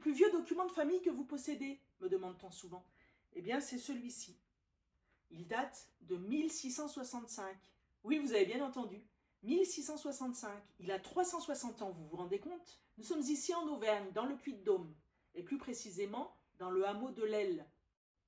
plus vieux document de famille que vous possédez ?» me demande-t-on souvent. Eh bien, c'est celui-ci. Il date de 1665. Oui, vous avez bien entendu. 1665. Il a 360 ans, vous vous rendez compte? Nous sommes ici en Auvergne, dans le Puy-de-Dôme, et plus précisément dans le hameau de l'Aile.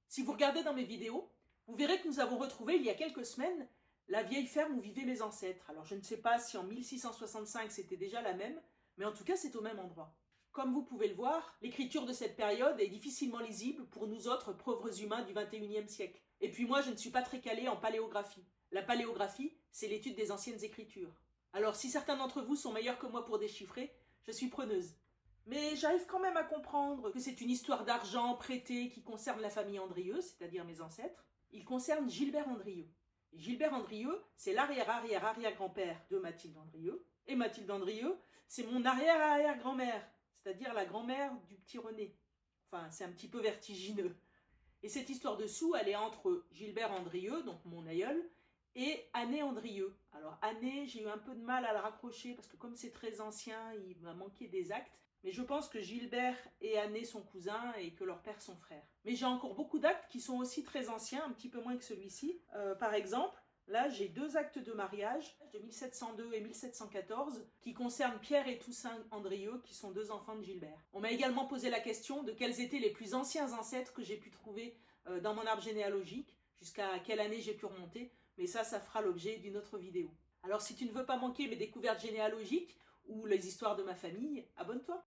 Si vous regardez dans mes vidéos, vous verrez que nous avons retrouvé il y a quelques semaines la vieille ferme où vivaient mes ancêtres. Alors je ne sais pas si en 1665 c'était déjà la même, mais en tout cas c'est au même endroit. Comme vous pouvez le voir, l'écriture de cette période est difficilement lisible pour nous autres pauvres humains du 21e siècle. Et puis moi je ne suis pas très calé en paléographie. La paléographie, c'est l'étude des anciennes écritures. Alors si certains d'entre vous sont meilleurs que moi pour déchiffrer, je suis preneuse. Mais j'arrive quand même à comprendre que c'est une histoire d'argent prêté qui concerne la famille Andrieux, c'est-à-dire mes ancêtres. Il concerne Gilbert Andrieux. Et Gilbert Andrieux, c'est l'arrière-arrière-arrière-grand-père de Mathilde Andrieux. Et Mathilde Andrieux, c'est mon arrière-arrière-grand-mère, c'est-à-dire la grand-mère du petit René. Enfin, c'est un petit peu vertigineux. Et cette histoire de sous, elle est entre Gilbert Andrieux, donc mon aïeul, et Année Andrieux. Alors Année, j'ai eu un peu de mal à la raccrocher parce que comme c'est très ancien, il m'a manqué des actes. Mais je pense que Gilbert et Année sont cousins et que leurs pères sont frères. Mais j'ai encore beaucoup d'actes qui sont aussi très anciens, un petit peu moins que celui-ci. Par exemple, là j'ai 2 actes de mariage de 1702 et 1714 qui concernent Pierre et Toussaint Andrieux, qui sont 2 enfants de Gilbert. On m'a également posé la question de quels étaient les plus anciens ancêtres que j'ai pu trouver dans mon arbre généalogique, jusqu'à quelle année j'ai pu remonter, mais ça fera l'objet d'une autre vidéo. Alors si tu ne veux pas manquer mes découvertes généalogiques ou les histoires de ma famille, abonne-toi.